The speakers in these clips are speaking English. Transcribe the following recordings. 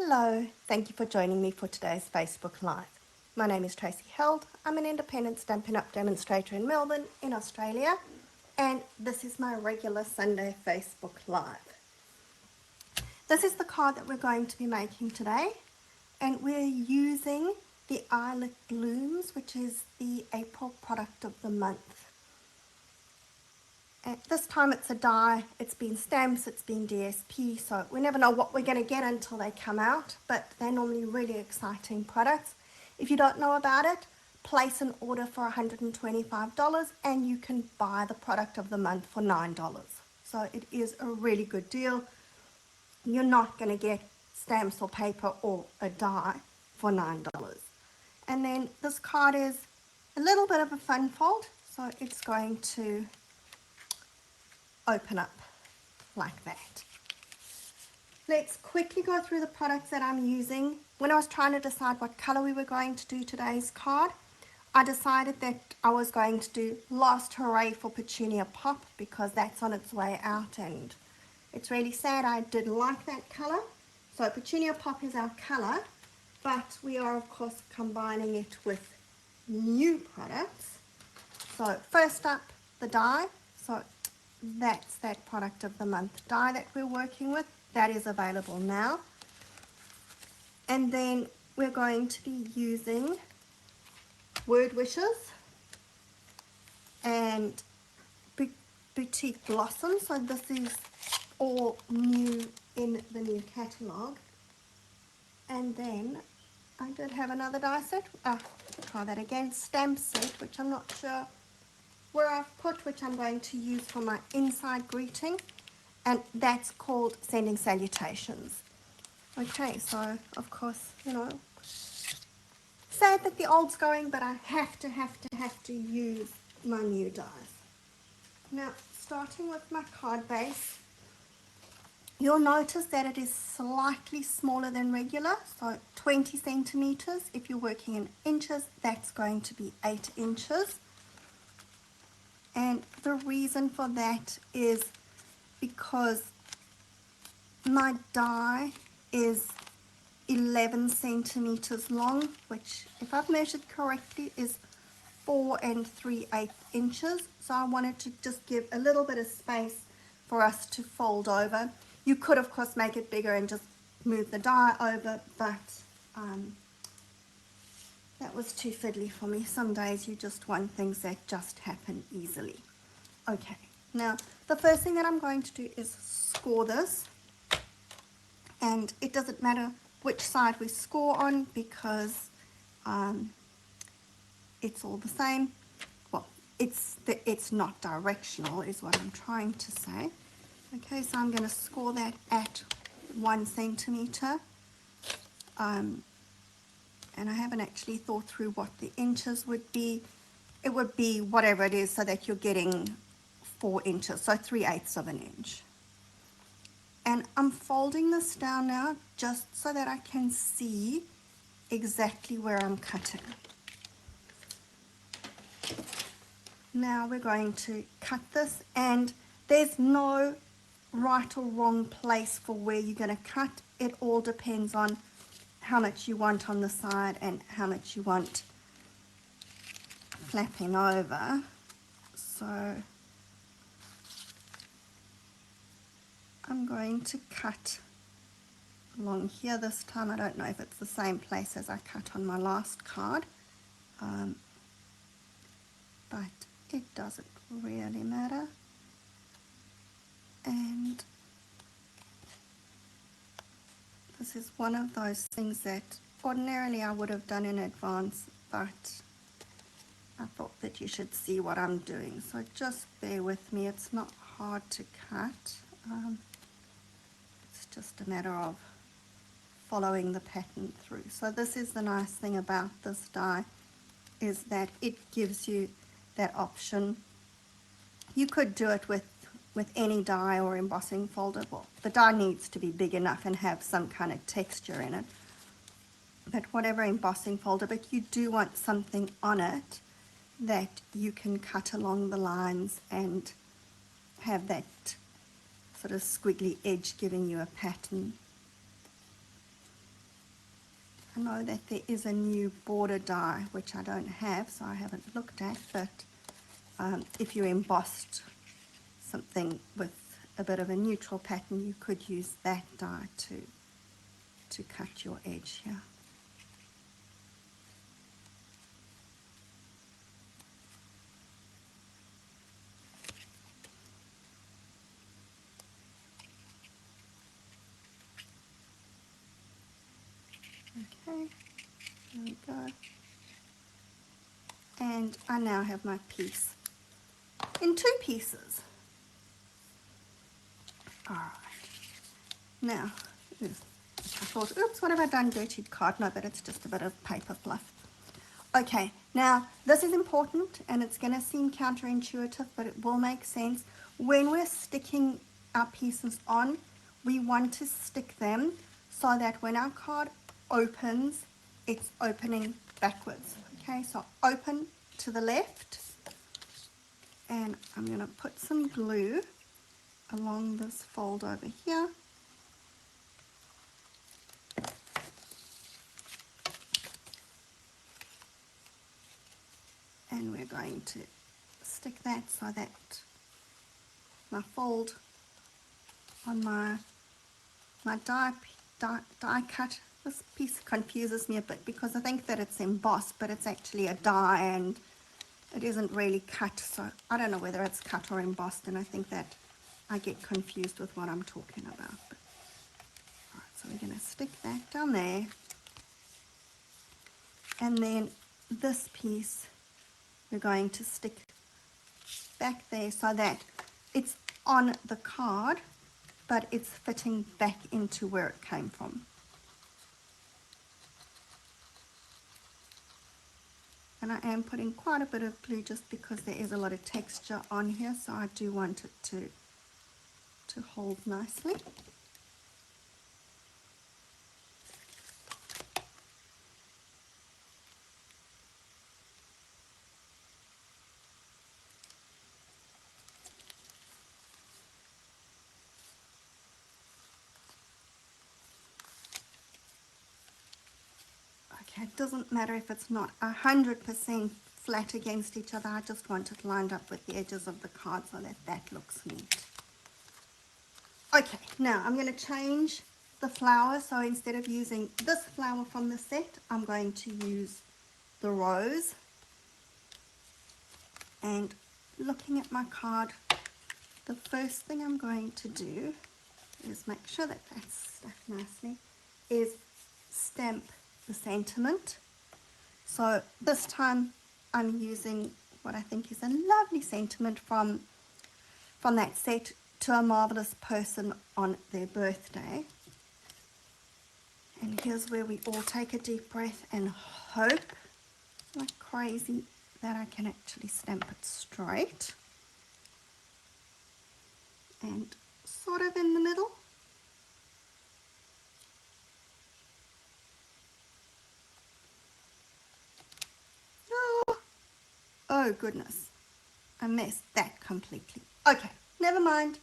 Hello, thank you for joining me for today's Facebook Live. My name is Tracy Held. I'm an independent Stampin' Up! Demonstrator in Melbourne, in Australia, and this is my regular Sunday Facebook Live. This is the card that we're going to be making today, and we're using the Eyelet Blooms, which is the April product of the month. And this time it's a die, it's been stamps, it's been DSP, so we never know what we're going to get until they come out, but they're normally really exciting products. If you don't know about it, place an order for $125 and you can buy the product of the month for $9. So it is a really good deal. You're not going to get stamps or paper or a die for $9. And then this card is a little bit of a fun fold, so it's going to open up like that. Let's quickly go through the products that I'm using. When I was trying to decide what color we were going to do today's card, I decided that I was going to do Last Hooray for Petunia Pop because that's on its way out and it's really sad. I did like that color. So Petunia Pop is our color, but we are of course combining it with new products. So first up, the die. So that's that product of the month die that we're working with. That is available now. And then we're going to be using Word Wishes and Boutique Blossom. So this is all new in the new catalogue. And then I did have another die set. Try that again. Stamp set, which I'm not sure where I've put, which I'm going to use for my inside greeting, and that's called Sending Salutations. Okay, so of course, you know, sad that the old's going, but I have to use my new dies. Now, starting with my card base, you'll notice that it is slightly smaller than regular, so 20 centimeters. If you're working in inches, that's going to be 8 inches. And the reason for that is because my die is 11 centimeters long, which if I've measured correctly is 4 3/8 inches. So I wanted to just give a little bit of space for us to fold over. You could of course make it bigger and just move the die over, but that was too fiddly for me. Some days you just want things that just happen easily. Okay, now the first thing that I'm going to do is score this. And it doesn't matter which side we score on because it's all the same. Well, it's not directional is what I'm trying to say. Okay, so I'm going to score that at 1 centimeter. And I haven't actually thought through what the inches would be. It would be whatever it is so that you're getting 4 inches, so 3/8 of an inch. And I'm folding this down now just so that I can see exactly where I'm cutting. Now we're going to cut this, and there's no right or wrong place for where you're going to cut. It all depends on how much you want on the side and how much you want flapping over. So I'm going to cut along here this time. I don't know if it's the same place as I cut on my last card, but it doesn't really matter. And this is one of those things that ordinarily I would have done in advance, but I thought that you should see what I'm doing. So just bear with me. It's not hard to cut. It's just a matter of following the pattern through. So this is the nice thing about this die, is that it gives you that option. You could do it with any die or embossing folder. Well, the die needs to be big enough and have some kind of texture in it. But whatever embossing folder, but you do want something on it that you can cut along the lines and have that sort of squiggly edge giving you a pattern. I know that there is a new border die, which I don't have, so I haven't looked at, but if you embossed something with a bit of a neutral pattern, you could use that die to cut your edge here. Okay, there we go. And I now have my piece in two pieces. Alright, now, I thought, oops, what have I done? Dirtied card. No, but it's just a bit of paper fluff. Okay, now this is important and it's going to seem counterintuitive, but it will make sense. When we're sticking our pieces on, we want to stick them so that when our card opens, it's opening backwards. Okay, so open to the left, and I'm going to put some glue along this fold over here. And we're going to stick that so that my fold on my die cut, this piece confuses me a bit because I think that it's embossed, but it's actually a die and it isn't really cut, so I don't know whether it's cut or embossed, and I think that I get confused with what I'm talking about. But, all right, so we're going to stick that down there, and then this piece we're going to stick back there so that it's on the card, but it's fitting back into where it came from. And I am putting quite a bit of glue just because there is a lot of texture on here, so I do want it to hold nicely. Okay, it doesn't matter if it's not 100% flat against each other. I just want it lined up with the edges of the card so that that looks neat. Okay, now I'm going to change the flower. So instead of using this flower from the set, I'm going to use the rose. And looking at my card, the first thing I'm going to do is make sure that that's stuck nicely, is stamp the sentiment. So this time I'm using what I think is a lovely sentiment from that set, to a marvelous person on their birthday. And here's where we all take a deep breath and hope like crazy that I can actually stamp it straight and sort of in the middle. Oh goodness, I messed that completely. Okay, never mind.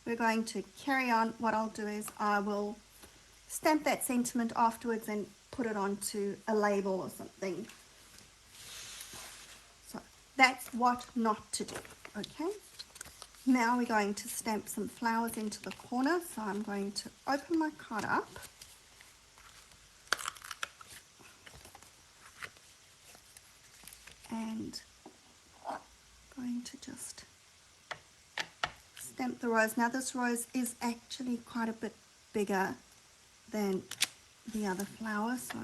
We're going to carry on. What I'll do is I will stamp that sentiment afterwards and put it onto a label or something. So that's what not to do, okay? Now we're going to stamp some flowers into the corner. So I'm going to open my card up. And going to just stamp the rose. Now this rose is actually quite a bit bigger than the other flower, so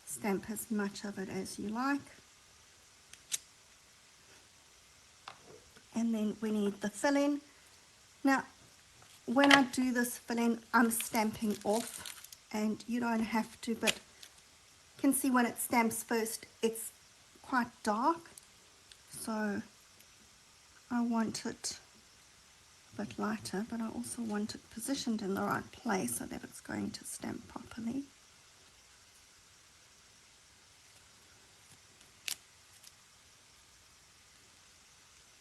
stamp as much of it as you like. And then we need the fill-in. Now when I do this fill-in, I'm stamping off, and you don't have to, but you can see when it stamps first it's quite dark, so I want it a bit lighter, but I also want it positioned in the right place so that it's going to stamp properly.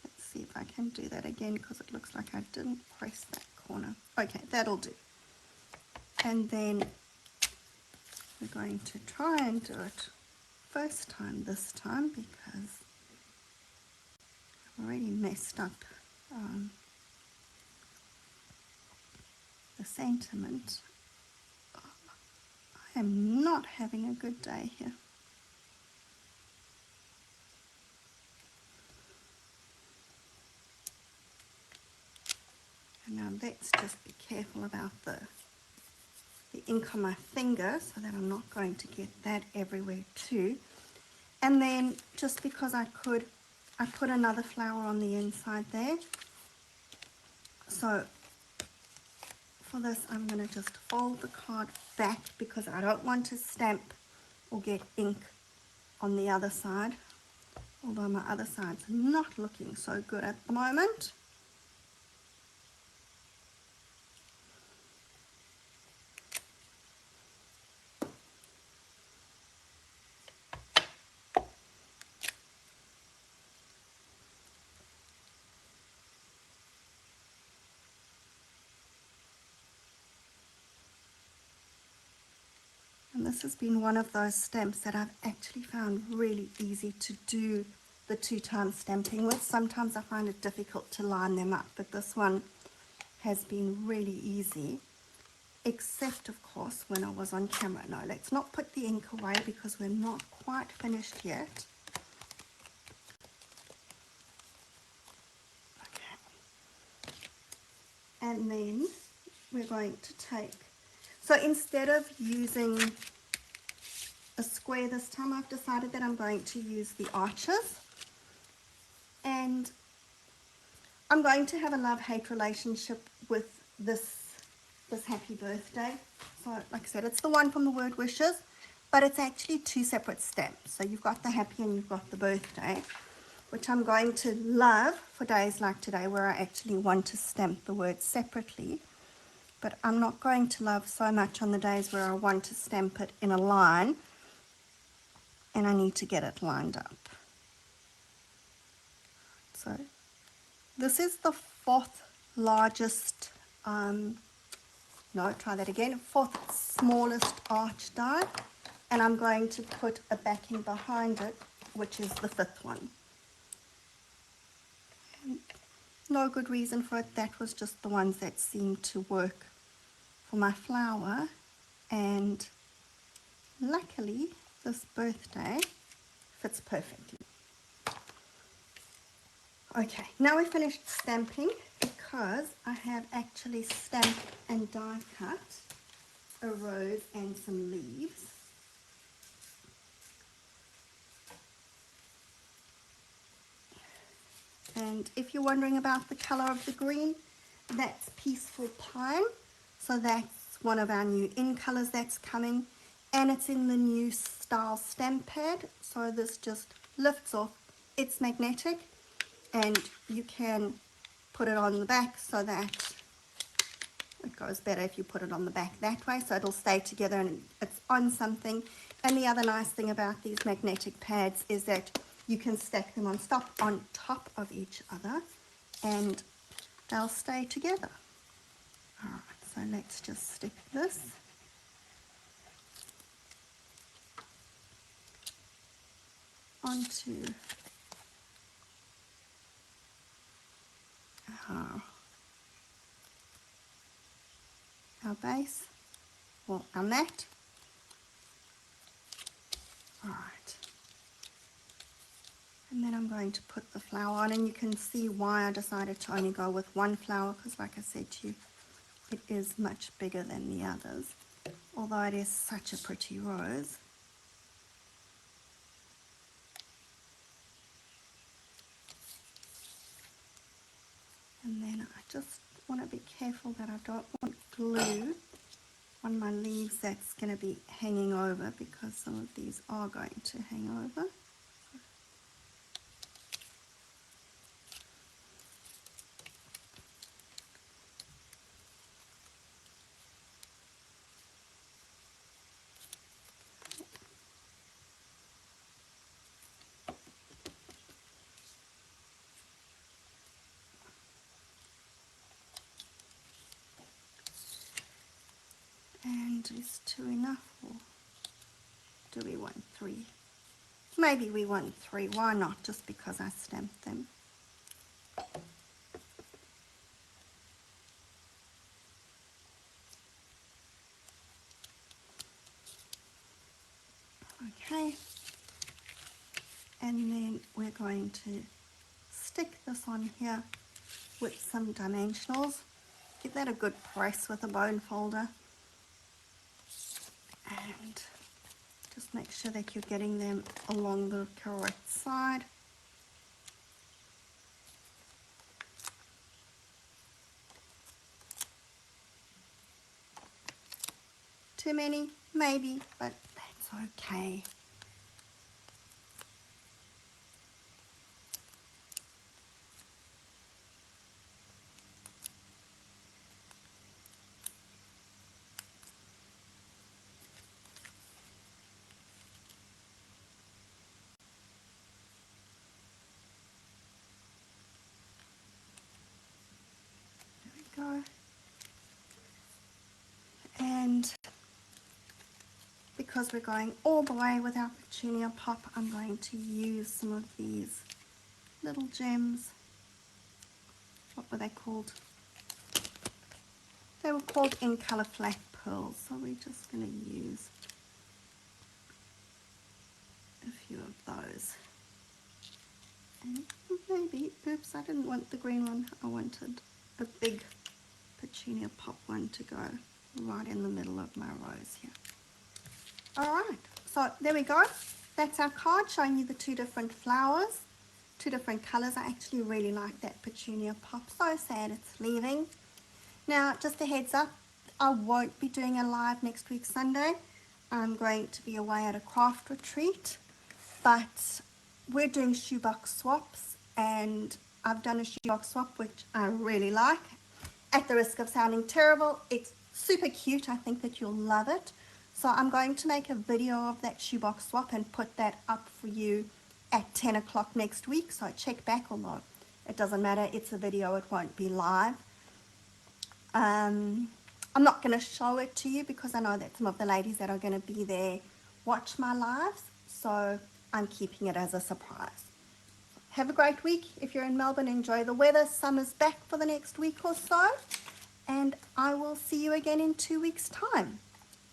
Let's see if I can do that again, because it looks like I didn't press that corner. Okay, that'll do. And then we're going to try and do it first time this time because I've already messed up the sentiment. I am not having a good day here. And now let's just be careful about the ink on my finger so that I'm not going to get that everywhere too. And then just because I could, I put another flower on the inside there. So for this, I'm going to just fold the card back because I don't want to stamp or get ink on the other side. Although my other side's not looking so good at the moment. And this has been one of those stamps that I've actually found really easy to do the 2-time stamping with. Sometimes I find it difficult to line them up, but this one has been really easy, except of course when I was on camera. No, let's not put the ink away because we're not quite finished yet. Okay. And then we're going to take, so instead of using a square this time, I've decided that I'm going to use the arches, and I'm going to have a love-hate relationship with this happy birthday. So like I said, it's the one from the word wishes, but it's actually 2 separate stamps. So you've got the happy and you've got the birthday, which I'm going to love for days like today where I actually want to stamp the words separately. But I'm not going to love so much on the days where I want to stamp it in a line and I need to get it lined up. So this is the 4th largest, no, try that again, 4th smallest arch die, and I'm going to put a backing behind it, which is the 5th one. And no good reason for it, that was just the ones that seemed to work for my flower, and luckily this birthday fits perfectly. Okay, now we've finished stamping because I have actually stamped and die cut a rose and some leaves. And if you're wondering about the color of the green, that's Peaceful Pine. So that's one of our new in colors that's coming, and it's in the new style stamp pad. So this just lifts off, it's magnetic, and you can put it on the back so that it goes better if you put it on the back that way, so it'll stay together and it's on something. And the other nice thing about these magnetic pads is that you can stack them on top of each other and they'll stay together. Alright, so let's just stick this onto our base, or our mat. Alright. And then I'm going to put the flower on, and you can see why I decided to only go with one flower, because like I said to you, it is much bigger than the others, although it is such a pretty rose. And then I just want to be careful that I don't want glue on my leaves that's going to be hanging over, because some of these are going to hang over. And is 2 enough? Or do we want 3? Maybe we want 3. Why not? Just because I stamped them. Okay. And then we're going to stick this on here with some dimensionals. Give that a good press with a bone folder. And just make sure that you're getting them along the correct side. Too many? Maybe, but that's okay. There we go. And because we're going all the way with our petunia pop, I'm going to use some of these little gems. What were they called? They were called In Color Flat Pearls. So we're just going to use a few of those. And maybe, oops, I didn't want the green one. I wanted a big petunia pop one to go right in the middle of my rose here. Alright, so there we go. That's our card showing you the 2 different flowers, 2 different colours. I actually really like that petunia pop. So sad it's leaving. Now, just a heads up, I won't be doing a live next week Sunday. I'm going to be away at a craft retreat, but we're doing shoebox swaps, and I've done a shoebox swap which I really like. At the risk of sounding terrible, it's super cute. I think that you'll love it. So I'm going to make a video of that shoebox swap and put that up for you at 10 o'clock next week. So check back, although it doesn't matter. It's a video. It won't be live. I'm not going to show it to you because I know that some of the ladies that are going to be there watch my lives. So I'm keeping it as a surprise. Have a great week. If you're in Melbourne, enjoy the weather. Summer's back for the next week or so. And I will see you again in 2 weeks' time.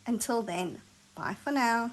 Until then, bye for now.